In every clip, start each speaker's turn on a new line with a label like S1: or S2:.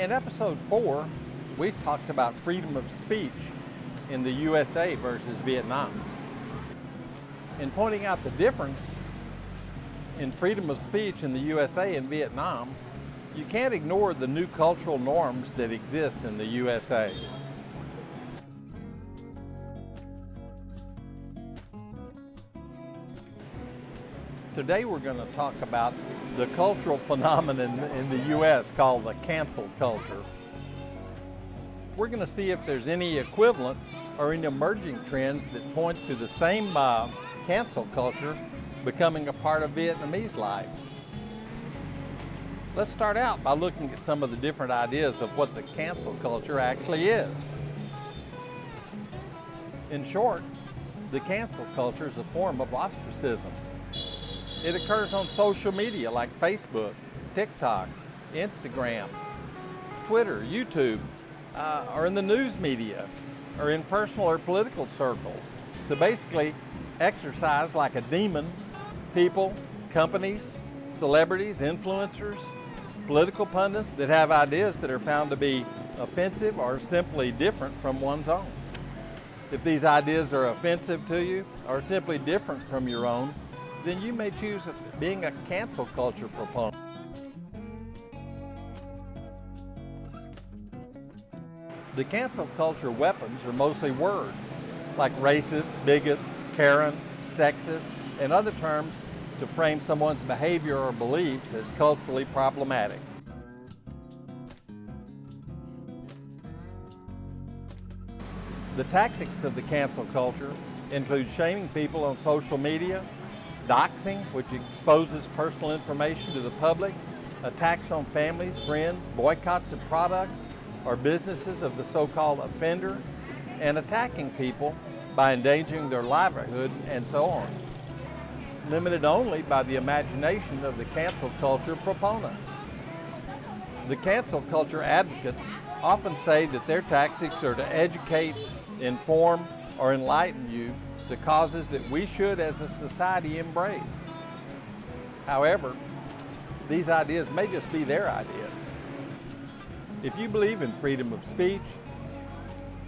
S1: In episode 4, we talked about freedom of speech in the USA versus Vietnam. In pointing out the difference in freedom of speech in the USA and Vietnam, you can't ignore the new cultural norms that exist in the USA. Today we're going to talk about the cultural phenomenon in the US called the cancel culture. We're going to see if there's any equivalent or any emerging trends that point to the same cancel culture becoming a part of Vietnamese life. Let's start out by looking at some of the different ideas of what the cancel culture actually is. In short, the cancel culture is a form of ostracism. It occurs on social media like Facebook, TikTok, Instagram, Twitter, YouTube, or in the news media, or in personal or political circles, to basically exercise like a demon people, companies, celebrities, influencers, political pundits that have ideas that are found to be offensive or simply different from one's own. If these ideas are offensive to you or simply different from your own, then you may choose being a cancel culture proponent. The cancel culture weapons are mostly words, like racist, bigot, Karen, sexist, and other terms to frame someone's behavior or beliefs as culturally problematic. The tactics of the cancel culture include shaming people on social media, doxing, which exposes personal information to the public, attacks on families, friends, boycotts of products or businesses of the so-called offender, and attacking people by endangering their livelihood and so on. Limited only by the imagination of the cancel culture proponents. The cancel culture advocates often say that their tactics are to educate, inform, or enlighten you to causes that we should as a society embrace. However, these ideas may just be their ideas. If you believe in freedom of speech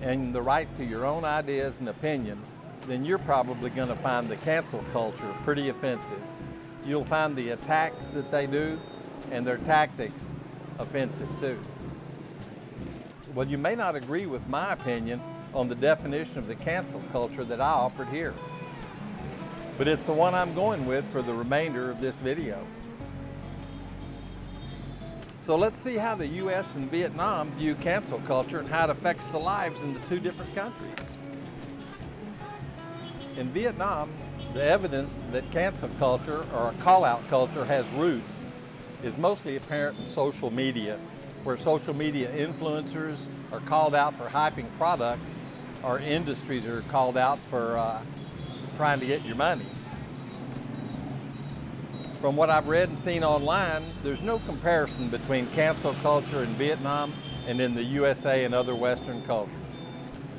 S1: and the right to your own ideas and opinions, then you're probably going to find the cancel culture pretty offensive. You'll find the attacks that they do and their tactics offensive too. Well, you may not agree with my opinion on the definition of the cancel culture that I offered here, but it's the one I'm going with for the remainder of this video. So let's see how the US and Vietnam view cancel culture and how it affects the lives in the two different countries. In Vietnam, the evidence that cancel culture or a call-out culture has roots is mostly apparent in social media, where social media influencers are called out for hyping products or industries are called out for trying to get your money. From what I've read and seen online, there's no comparison between cancel culture in Vietnam and in the USA and other Western cultures.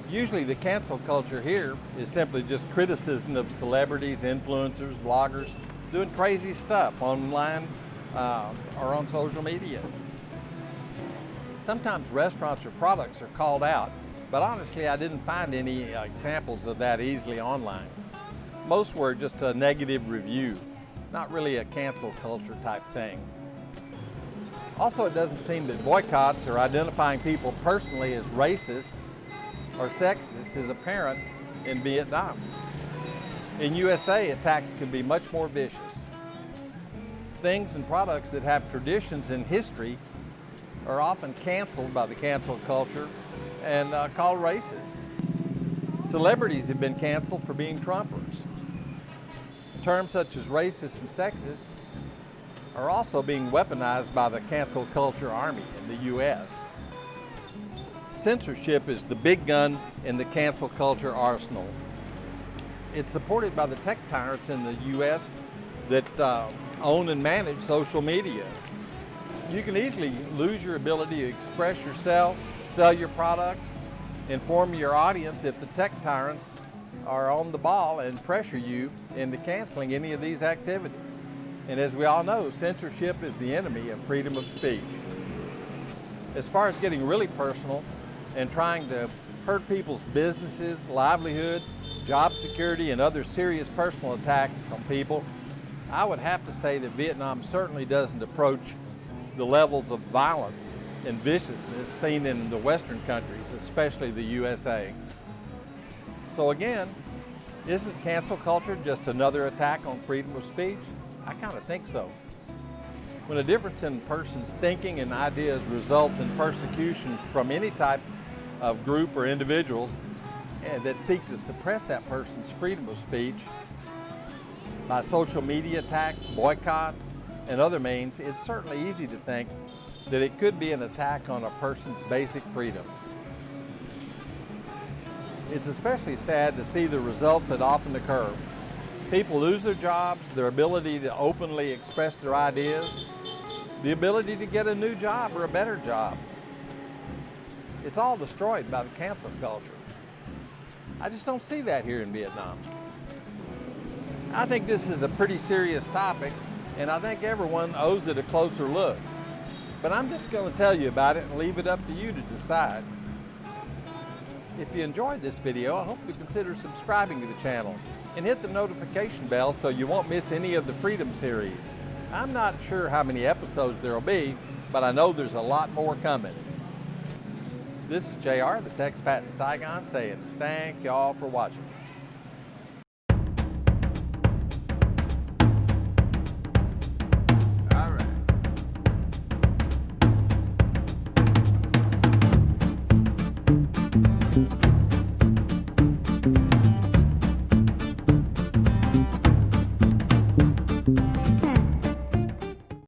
S1: Usually the cancel culture here is simply just criticism of celebrities, influencers, bloggers, doing crazy stuff online or on social media. Sometimes restaurants or products are called out, but honestly I didn't find any examples of that easily online. Most were just a negative review, not really a cancel culture type thing. Also, it doesn't seem that boycotts or identifying people personally as racists or sexist is apparent in Vietnam. In USA, attacks can be much more vicious. Things and products that have traditions and history are often canceled by the cancel culture and called racist. Celebrities have been canceled for being Trumpers. Terms such as racist and sexist are also being weaponized by the cancel culture army in the US. Censorship is the big gun in the cancel culture arsenal. It's supported by the tech tyrants in the US that own and manage social media. You can easily lose your ability to express yourself, sell your products, inform your audience if the tech tyrants are on the ball and pressure you into canceling any of these activities. And as we all know, censorship is the enemy of freedom of speech. As far as getting really personal and trying to hurt people's businesses, livelihood, job security, and other serious personal attacks on people, I would have to say that Vietnam certainly doesn't approach the levels of violence and viciousness seen in the Western countries, especially the USA. So again, isn't cancel culture just another attack on freedom of speech? I kind of think so. When a difference in a person's thinking and ideas results in persecution from any type of group or individuals that seek to suppress that person's freedom of speech by social media attacks, boycotts, and other means, it's certainly easy to think that it could be an attack on a person's basic freedoms. It's especially sad to see the results that often occur. People lose their jobs, their ability to openly express their ideas, the ability to get a new job or a better job. It's all destroyed by the cancel culture. I just don't see that here in Vietnam. I think this is a pretty serious topic, and I think everyone owes it a closer look. But I'm just going to tell you about it and leave it up to you to decide. If you enjoyed this video, I hope you consider subscribing to the channel and hit the notification bell so you won't miss any of the Freedom series. I'm not sure how many episodes there will be, but I know there's a lot more coming. This is JR, the expat in Saigon, saying thank y'all for watching.
S2: All right.